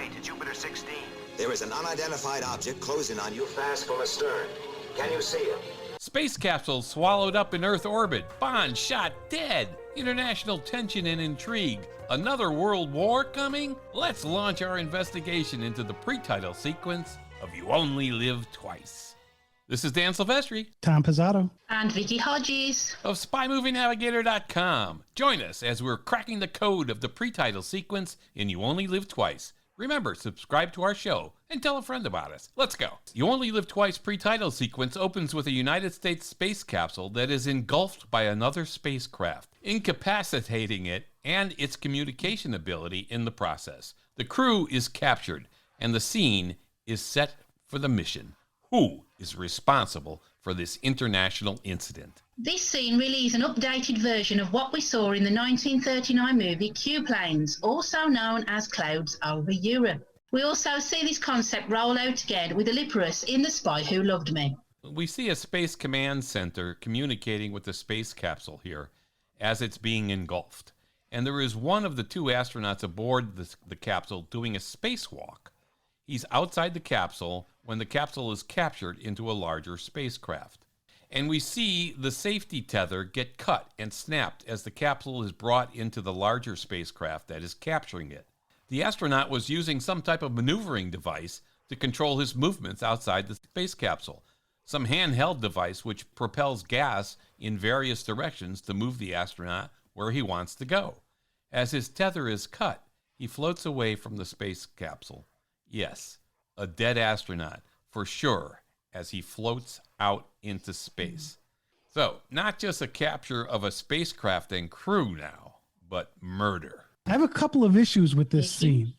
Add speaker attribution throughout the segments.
Speaker 1: way to Jupiter 16.
Speaker 2: There is an unidentified object closing on you fast from astern. Can you see it?
Speaker 3: Space capsule swallowed up in Earth orbit. Bond shot dead. International tension and intrigue. Another world war coming? Let's launch our investigation into the pre-title sequence of You Only Live Twice. This is Dan Silvestri.
Speaker 4: Tom Pizzato.
Speaker 5: And Vicky Hodges.
Speaker 3: Of SpyMovieNavigator.com. Join us as we're cracking the code of the pre-title sequence in You Only Live Twice. Remember, subscribe to our show and tell a friend about us. Let's go. You Only Live Twice pre-title sequence opens with a United States space capsule that is engulfed by another spacecraft, incapacitating it and its communication ability in the process. The crew is captured, and the scene is set for the mission. Who is responsible for this international incident?
Speaker 5: This scene really is an updated version of what we saw in the 1939 movie Q-Planes, also known as Clouds Over Europe. We also see this concept roll out again with Ellipris in The Spy Who Loved Me.
Speaker 3: We see a space command center communicating with the space capsule here as it's being engulfed. And there is one of the two astronauts aboard the capsule doing a spacewalk. He's outside the capsule when the capsule is captured into a larger spacecraft. And we see the safety tether get cut and snapped as the capsule is brought into the larger spacecraft that is capturing it. The astronaut was using some type of maneuvering device to control his movements outside the space capsule. Some handheld device which propels gas in various directions to move the astronaut where he wants to go. As his tether is cut, he floats away from the space capsule. Yes, a dead astronaut, for sure, as he floats out into space. So, not just a capture of a spacecraft and crew now, but murder.
Speaker 4: I have a couple of issues with this scene.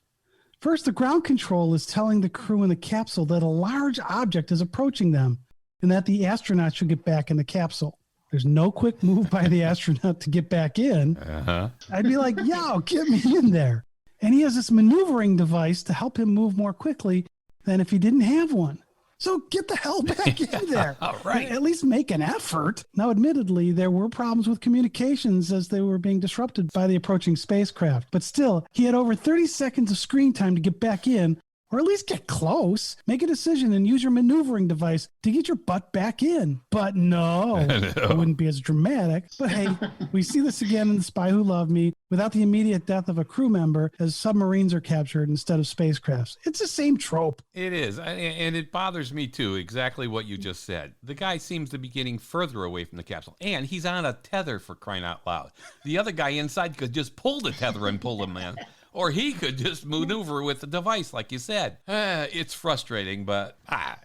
Speaker 4: First, the ground control is telling the crew in the capsule that a large object is approaching them and that the astronaut should get back in the capsule. There's no quick move by the astronaut to get back in. I'd be like, yo, get me in there. And he has this maneuvering device to help him move more quickly than if he didn't have one. So get the hell back in there.
Speaker 3: Right.
Speaker 4: At least make an effort. Now, admittedly, there were problems with communications as they were being disrupted by the approaching spacecraft. But still, he had over 30 seconds of screen time to get back in, or at least get close. Make a decision and use your maneuvering device to get your butt back in. But no, it wouldn't be as dramatic. But hey, we see this again in The Spy Who Loved Me without the immediate death of a crew member as submarines are captured instead of spacecrafts. It's the same trope.
Speaker 3: It is, and it bothers me too, exactly what you just said. The guy seems to be getting further away from the capsule, and he's on a tether, for crying out loud. The other guy inside could just pull the tether and pull him in. Or he could just maneuver with the device, like you said. It's frustrating, but...
Speaker 5: I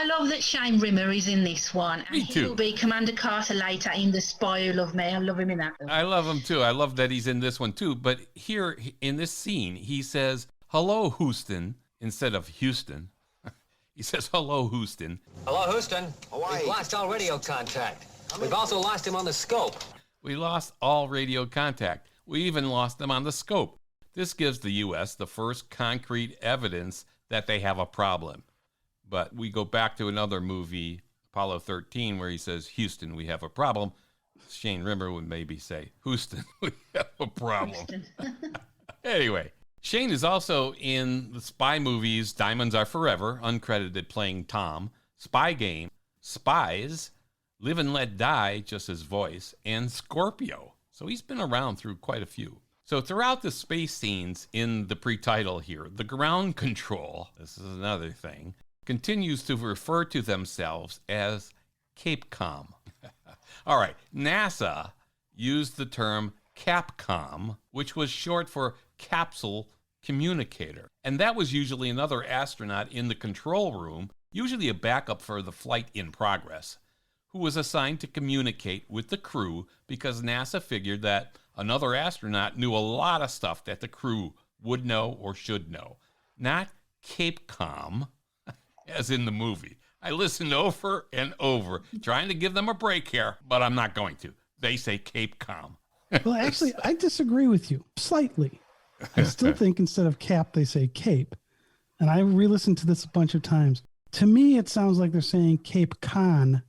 Speaker 5: love that Shane Rimmer is in this one.
Speaker 3: Me too.
Speaker 5: He'll be Commander Carter later in The Spy Who Loved Me. I love him in that one.
Speaker 3: I love him too. I love that he's in this one too. But here, in this scene, he says, "Hello, Houston," instead of Houston. He says, "Hello, Houston."
Speaker 6: Hello, Houston.
Speaker 2: Hawaii.
Speaker 6: We've lost all radio contact. We've also lost him on the scope.
Speaker 3: We lost all radio contact. We even lost them on the scope. This gives the U.S. the first concrete evidence that they have a problem. But we go back to another movie, Apollo 13, where he says, "Houston, we have a problem." Shane Rimmer would maybe say, "Houston, we have a problem." Anyway, Shane is also in the spy movies Diamonds Are Forever, uncredited, playing Tom, Spy Game, Spies, Live and Let Die, just his voice, and Scorpio. So he's been around through quite a few. So throughout the space scenes in the pre-title here, the ground control, this is another thing, continues to refer to themselves as Capcom. All right, NASA used the term Capcom, which was short for Capsule Communicator. And that was usually another astronaut in the control room, usually a backup for the flight in progress, who was assigned to communicate with the crew because NASA figured that another astronaut knew a lot of stuff that the crew would know or should know. Not Capcom, as in the movie. I listened over and over, trying to give them a break here, but I'm not going to. They say Capcom.
Speaker 4: Well, actually, I disagree with you slightly. I still think instead of cap, they say cape. And I re-listened to this a bunch of times. To me, it sounds like they're saying Cape Con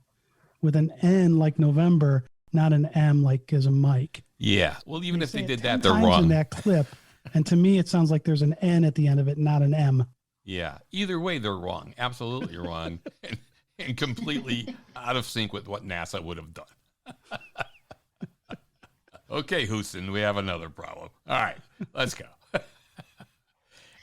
Speaker 4: with an N like November, not an M like as a Mike.
Speaker 3: Yeah. Well, even if they did that,
Speaker 4: they're
Speaker 3: they're wrong.
Speaker 4: In that clip, And to me, it sounds like there's an N at the end of it, not an M.
Speaker 3: Yeah. Either way, they're wrong. Absolutely wrong. And completely out of sync with what NASA would have done. Okay, Houston, we have another problem. All right, let's go.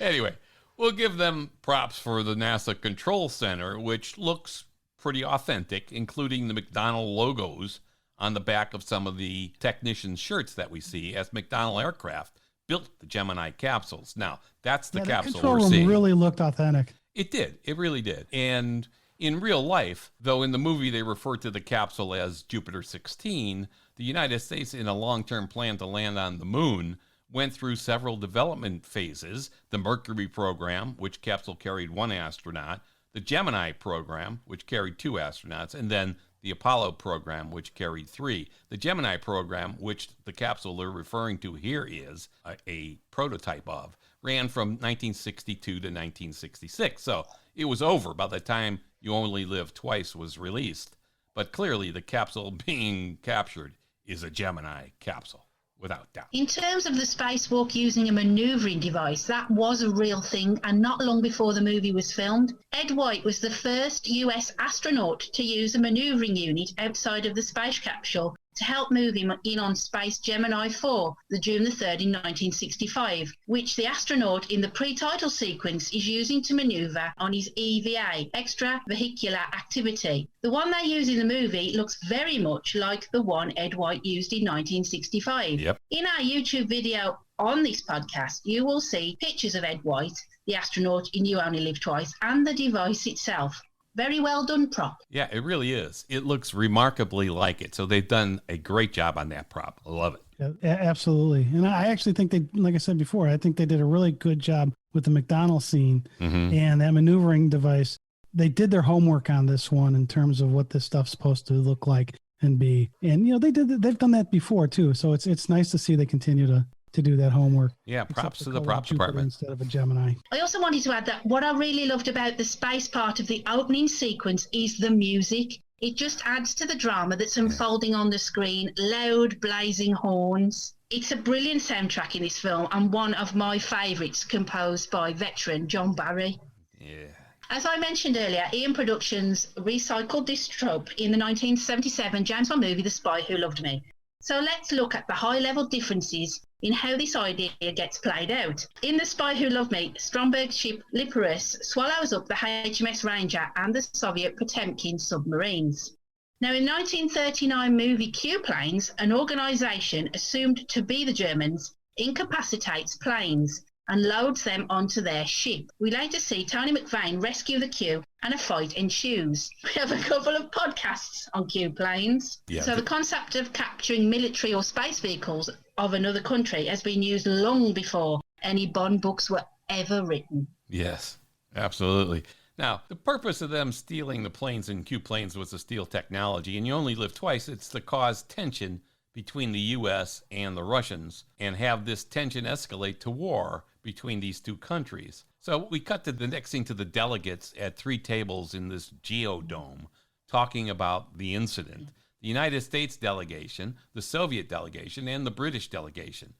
Speaker 3: Anyway, we'll give them props for the NASA Control Center, which looks pretty authentic, including the McDonnell logos on the back of some of the technicians' shirts that we see, as McDonnell Aircraft built the Gemini capsules. Now, that's the capsule
Speaker 4: control
Speaker 3: we're
Speaker 4: room
Speaker 3: seeing.
Speaker 4: really looked authentic.
Speaker 3: It did. It really did. And in real life, though in the movie they refer to the capsule as Jupiter 16, the United States, in a long-term plan to land on the moon, went through several development phases. The Mercury program, which capsule carried 1 astronaut, the Gemini program, which carried 2 astronauts, and then the Apollo program, which carried 3. The Gemini program, which the capsule they're referring to here is a prototype of, ran from 1962 to 1966. So it was over by the time You Only Live Twice was released. But clearly the capsule being captured is a Gemini capsule, without doubt.
Speaker 5: In terms of the spacewalk using a maneuvering device, that was a real thing, and not long before the movie was filmed. Ed White was the first US astronaut to use a maneuvering unit outside of the space capsule to help move him in on Space Gemini 4, the June the 3rd in 1965, which the astronaut in the pre-title sequence is using to maneuver on his EVA, extravehicular activity. The one they use in the movie looks very much like the one Ed White used in 1965.
Speaker 3: Yep.
Speaker 5: In our YouTube video on this podcast, you will see pictures of Ed White, the astronaut in You Only Live Twice, and the device itself. Very well done prop.
Speaker 3: Yeah, it really is. It looks remarkably like it. So they've done a great job on that prop. I love it.
Speaker 4: Yeah, absolutely. And I actually think they, like I said before, I think they did a really good job with the McDonnell scene and that maneuvering device. They did their homework on this one in terms of what this stuff's supposed to look like and be. And, you know, they've done that before too. So it's nice to see they continue to do that homework.
Speaker 3: Yeah, props to the
Speaker 4: color
Speaker 3: props
Speaker 4: Jupiter
Speaker 3: department.
Speaker 4: instead of a Gemini.
Speaker 5: I also wanted to add that what I really loved about the space part of the opening sequence is the music. It just adds to the drama that's unfolding on the screen. Loud, blazing horns. It's a brilliant soundtrack in this film and one of my favourites, composed by veteran John Barry.
Speaker 3: Yeah.
Speaker 5: As I mentioned earlier, Eon Productions recycled this trope in the 1977 James Bond movie The Spy Who Loved Me. So let's look at the high-level differences in how this idea gets played out. In The Spy Who Loved Me, Stromberg's ship Liparus swallows up the HMS Ranger and the Soviet Potemkin submarines. Now, in 1939 movie Q Planes, an organisation assumed to be the Germans incapacitates planes and loads them onto their ship. We later see Tony McVeigh rescue the Q and a fight ensues. We have a couple of podcasts on Q Planes.
Speaker 3: Yeah.
Speaker 5: So the concept of capturing military or space vehicles of another country has been used long before any Bond books were ever written.
Speaker 3: Yes, absolutely. Now, the purpose of them stealing the planes in Q Planes was to steal technology, and You Only Live Twice. It's to cause tension between the U.S. and the Russians and have this tension escalate to war between these two countries. So we cut to the next scene to the delegates at 3 tables in this geodome talking about the incident. The United States delegation, the Soviet delegation, and the British delegation.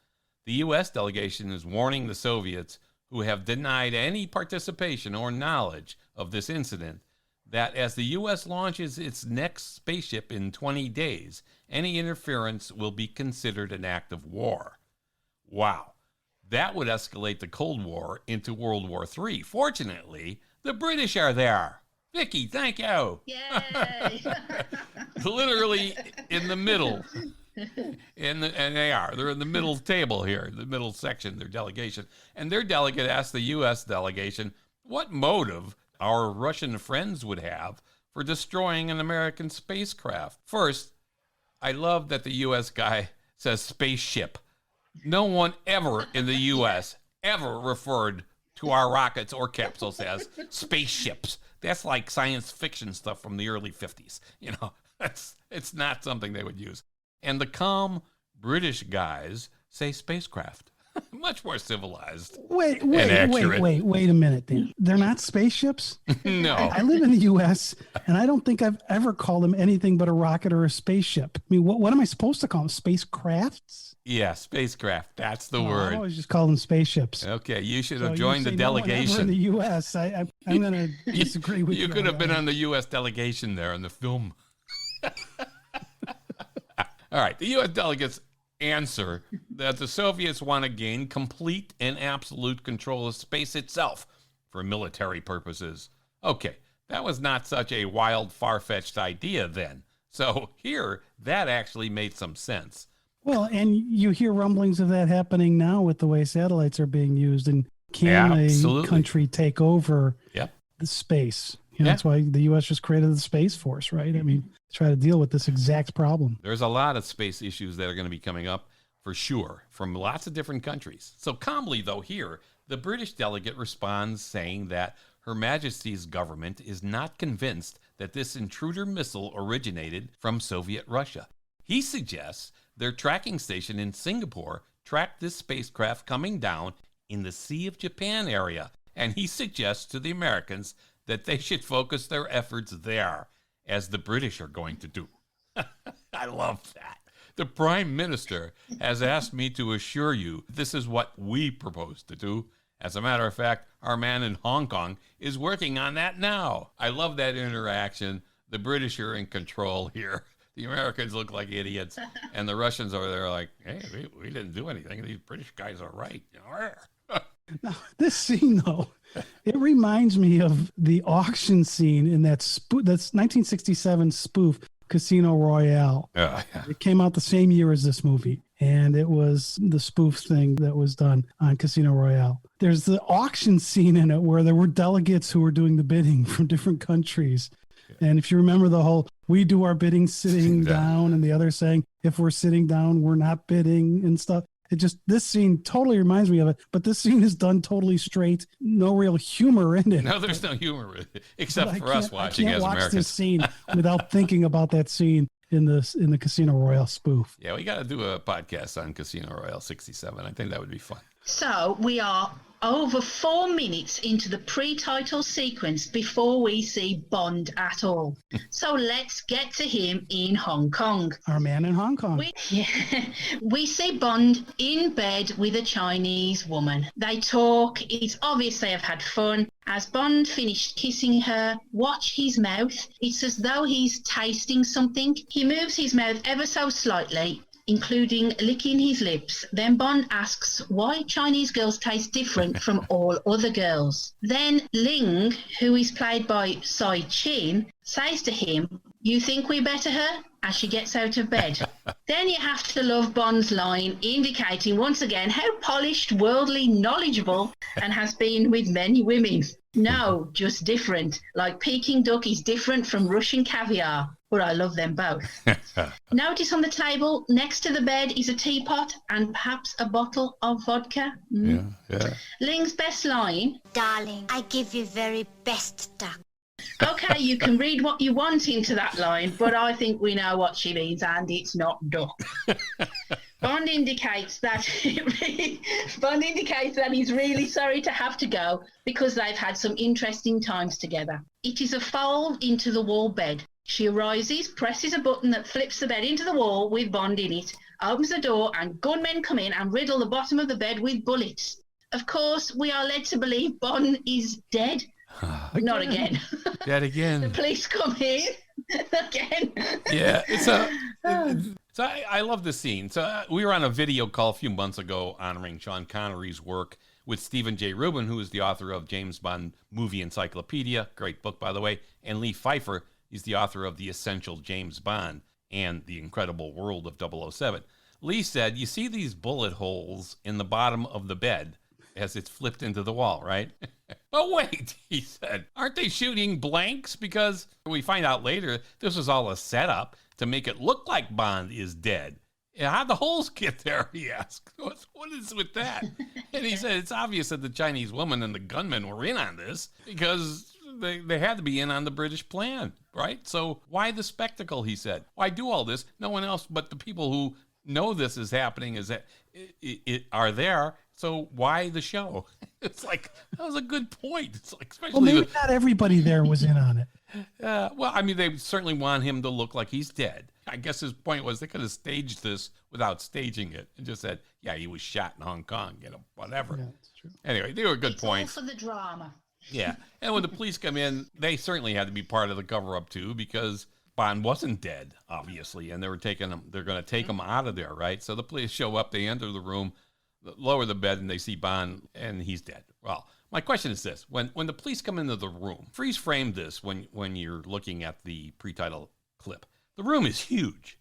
Speaker 3: The U.S. delegation is warning the Soviets, who have denied any participation or knowledge of this incident, that as the U.S. launches its next spaceship in 20 days, any interference will be considered an act of war. Wow. That would escalate the Cold War into World War III. Fortunately, the British are there. Vicky, thank you.
Speaker 5: Yay!
Speaker 3: Literally in the middle. And they're in the middle table here, the middle section, their delegation. And their delegate asked the U.S. delegation what motive our Russian friends would have for destroying an American spacecraft. First, I love that the U.S. guy says spaceship. No one ever in the U.S. ever referred to our rockets or capsules as spaceships. That's like science fiction stuff from the early 50s. You know, it's not something they would use. And the calm British guys say spacecraft. Much more civilized.
Speaker 4: Wait
Speaker 3: accurate.
Speaker 4: a minute, Dan. They're not spaceships?
Speaker 3: No.
Speaker 4: I live in the U.S., and I don't think I've ever called them anything but a rocket or a spaceship. I mean, what am I supposed to call them? Spacecrafts?
Speaker 3: Yeah, spacecraft. That's the
Speaker 4: I
Speaker 3: word.
Speaker 4: always just call them spaceships.
Speaker 3: Okay, you should
Speaker 4: So
Speaker 3: have joined the delegation.
Speaker 4: No one ever in the U.S. I'm going to disagree with you.
Speaker 3: You could have been on the U.S. delegation there in the film. All right, the U.S. delegates answer that the Soviets want to gain complete and absolute control of space itself for military purposes. Okay, that was not such a wild, far-fetched idea then. So here, that actually made some sense.
Speaker 4: Well, and you hear rumblings of that happening now with the way satellites are being used. And can a country take over the space? That's why the U.S. just created the Space Force, right? I mean, try to deal with this exact problem.
Speaker 3: There's a lot of space issues that are going to be coming up for sure from lots of different countries. So calmly, though, here, the British delegate responds saying that Her Majesty's government is not convinced that this intruder missile originated from Soviet Russia. He suggests their tracking station in Singapore tracked this spacecraft coming down in the Sea of Japan area, and he suggests to the Americans that they should focus their efforts there, as the British are going to do. I love that. The Prime Minister has asked me to assure you this is what we propose to do. As a matter of fact, our man in Hong Kong is working on that now. I love that interaction. The British are in control here. The Americans look like idiots, and the Russians are there like, hey, we didn't do anything. These British guys are right.
Speaker 4: Now, this scene, though, it reminds me of the auction scene in that's 1967 spoof Casino Royale.
Speaker 3: Yeah.
Speaker 4: It came out the same year as this movie, and it was the spoof thing that was done on Casino Royale. There's the auction scene in it where there were delegates who were doing the bidding from different countries. And if you remember the whole, we do our bidding sitting down, and the other saying, if we're sitting down, we're not bidding and stuff. This scene totally reminds me of it, but this scene is done totally straight. No real humor in it.
Speaker 3: No, there's no humor in it, except for us watching as
Speaker 4: Americans. I can't watch this scene
Speaker 3: Americans.
Speaker 4: without thinking about that scene in the Casino Royale spoof.
Speaker 3: Yeah, we got to do a podcast on Casino Royale 67. I think that would be fun.
Speaker 5: So we are over 4 minutes into the pre-title sequence before we see Bond at all. So let's get to him in Hong Kong.
Speaker 4: Our man in Hong Kong.
Speaker 5: We see Bond in bed with a Chinese woman. They talk. It's obvious they have had fun. As Bond finished kissing her, watch his mouth. It's as though he's tasting something. He moves his mouth ever so slightly, including licking his lips. Then Bond asks why Chinese girls taste different from all other girls. Then Ling, who is played by Sai Chin, says to him, "You think we better her?" as she gets out of bed. Then you have to love Bond's line, indicating once again how polished, worldly, knowledgeable, and has been with many women. No, just different. Like Peking duck is different from Russian caviar. But I love them both. Notice on the table next to the bed is a teapot and perhaps a bottle of vodka.
Speaker 3: Yeah.
Speaker 5: Ling's best line,
Speaker 1: "Darling, I give you very best duck."
Speaker 5: Okay, you can read what you want into that line, but I think we know what she means, and it's not duck. Bond indicates that he's really sorry to have to go because they've had some interesting times together. It is a fold into the wall bed. She arises, presses a button that flips the bed into the wall with Bond in it, opens the door, and gunmen come in and riddle the bottom of the bed with bullets. Of course, we are led to believe Bond is dead. Not again.
Speaker 3: Dead again.
Speaker 5: The police come in again.
Speaker 3: Yeah, so I love this scene. So we were on a video call a few months ago honoring Sean Connery's work with Stephen J. Rubin, who is the author of James Bond Movie Encyclopedia, great book, by the way, and Lee Pfeiffer. He's the author of The Essential James Bond and The Incredible World of 007. Lee said, you see these bullet holes in the bottom of the bed as it's flipped into the wall, right? Oh, wait, he said, aren't they shooting blanks? Because we find out later this was all a setup to make it look like Bond is dead. How'd the holes get there, he asked. What is with that? And he said, it's obvious that the Chinese woman and the gunmen were in on this because they had to be in on the British plan, right? So why the spectacle, he said. Why do all this? No one else but the people who know this is happening is that are there. So why the show? It's like, that was a good point. It's like, especially
Speaker 4: Well, maybe not everybody there was in on it.
Speaker 3: well, I mean, they certainly want him to look like he's dead. I guess his point was they could have staged this without staging it and just said, yeah, he was shot in Hong Kong, whatever.
Speaker 4: Yeah, that's true.
Speaker 3: Anyway, they were good
Speaker 5: It's
Speaker 3: points.
Speaker 5: all for the drama.
Speaker 3: Yeah. And when the police come in, they certainly had to be part of the cover-up too, because Bond wasn't dead, obviously, and they're going to take him out of there, right? So the police show up, they enter the room, lower the bed, and they see Bond, and he's dead. Well, my question is this. When the police come into the room, freeze frame this when you're looking at the pre-title clip. The room is huge.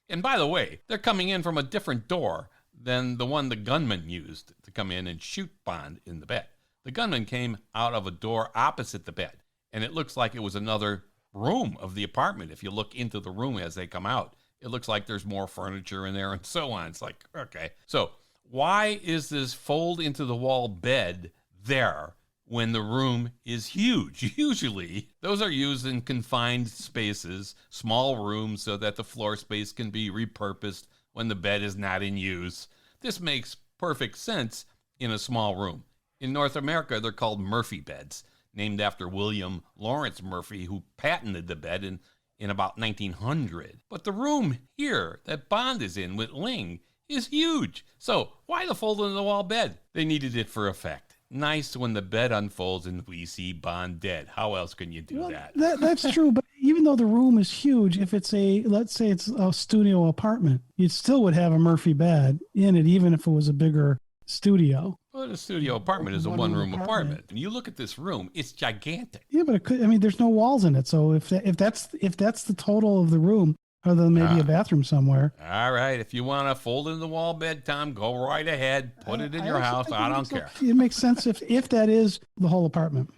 Speaker 3: And by the way, they're coming in from a different door than the one the gunman used to come in and shoot Bond in the bed. The gunman came out of a door opposite the bed, and it looks like it was another room of the apartment. If you look into the room as they come out, it looks like there's more furniture in there and so on. It's like, okay. So why is this fold into the wall bed there when the room is huge? Usually those are used in confined spaces, small rooms, so that the floor space can be repurposed when the bed is not in use. This makes perfect sense in a small room. In North America, they're called Murphy beds, named after William Lawrence Murphy, who patented the bed in about 1900. But the room here that Bond is in with Ling is huge. So why the fold into the wall bed? They needed it for effect. Nice when the bed unfolds and we see Bond dead. How else can you do that?
Speaker 4: That's true. But even though the room is huge, if it's let's say it's a studio apartment, you still would have a Murphy bed in it, even if it was a bigger studio.
Speaker 3: Well, a studio apartment is a one-room apartment. And you look at this room, it's gigantic.
Speaker 4: Yeah, but it could, I mean, there's no walls in it. So if that's the total of the room, other than maybe a bathroom somewhere.
Speaker 3: All right. If you want to fold in the wall bed, Tom, go right ahead. Put it in your house. I don't care.
Speaker 4: It makes sense if that is the whole apartment.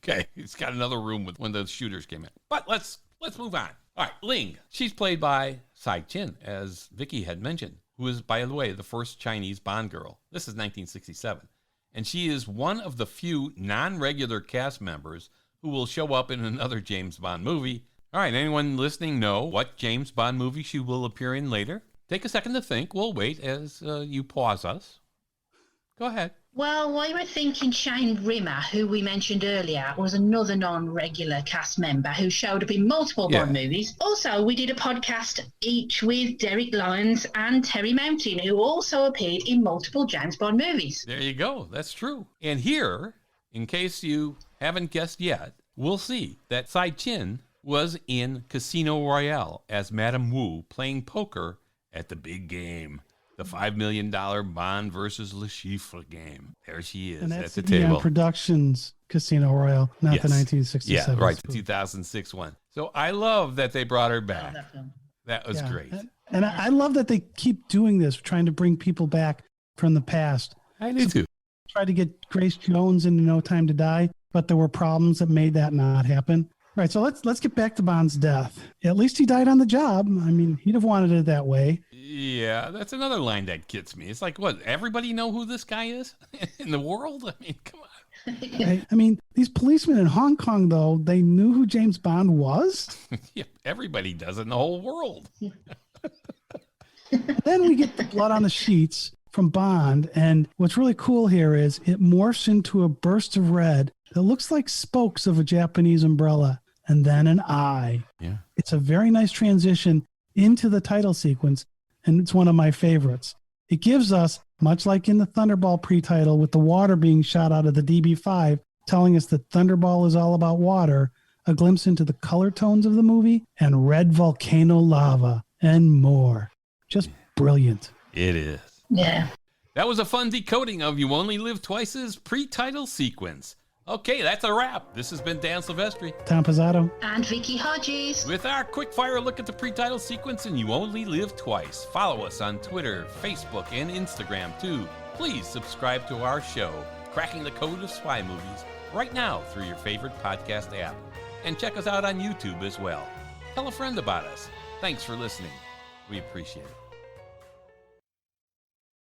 Speaker 3: Okay. It's got another room with when the shooters came in. But let's move on. All right. Ling. She's played by Tsai Chin, as Vicky had mentioned, who is, by the way, the first Chinese Bond girl. This is 1967. And she is one of the few non-regular cast members who will show up in another James Bond movie. All right, anyone listening know what James Bond movie she will appear in later? Take a second to think. We'll wait as you pause us. Go ahead.
Speaker 5: Well, we were thinking Shane Rimmer, who we mentioned earlier, was another non-regular cast member who showed up in multiple Bond movies. Also, we did a podcast each with Derek Lyons and Terry Mountain, who also appeared in multiple James Bond movies.
Speaker 3: There you go. That's true. And here, in case you haven't guessed yet, we'll see that Tsai Chin was in Casino Royale as Madame Wu playing poker at the big game. The $5 million Bond versus Le Chiffre game. There she is at the table.
Speaker 4: Productions Casino Royale, not the 1967.
Speaker 3: Yeah, right, the 2006 one. So I love that they brought her back. That was great.
Speaker 4: And I love that they keep doing this, trying to bring people back from the past.
Speaker 3: I do too.
Speaker 4: Tried to get Grace Jones into No Time to Die, but there were problems that made that not happen. All right, so let's get back to Bond's death. At least he died on the job. I mean, he'd have wanted it that way.
Speaker 3: Yeah, that's another line that gets me. It's like, what, everybody know who this guy is in the world? I mean, come on.
Speaker 4: I mean, these policemen in Hong Kong, though, they knew who James Bond was.
Speaker 3: Yeah, everybody does in the whole world.
Speaker 4: Then we get the blood on the sheets from Bond, and what's really cool here is it morphs into a burst of red that looks like spokes of a Japanese umbrella, and then an eye.
Speaker 3: Yeah.
Speaker 4: It's a very nice transition into the title sequence, and it's one of my favorites. It gives us, much like in the Thunderball pre-title with the water being shot out of the DB5, telling us that Thunderball is all about water, a glimpse into the color tones of the movie, and red volcano lava, and more. Just brilliant.
Speaker 3: It is.
Speaker 5: Yeah.
Speaker 3: That was a fun decoding of You Only Live Twice's pre-title sequence. Okay, that's a wrap. This has been Dan Silvestri.
Speaker 4: Tom Pizzato.
Speaker 5: And Vicky Hodges.
Speaker 3: With our quick-fire look at the pre-title sequence in You Only Live Twice. Follow us on Twitter, Facebook, and Instagram, too. Please subscribe to our show, Cracking the Code of Spy Movies, right now through your favorite podcast app. And check us out on YouTube as well. Tell a friend about us. Thanks for listening. We appreciate it.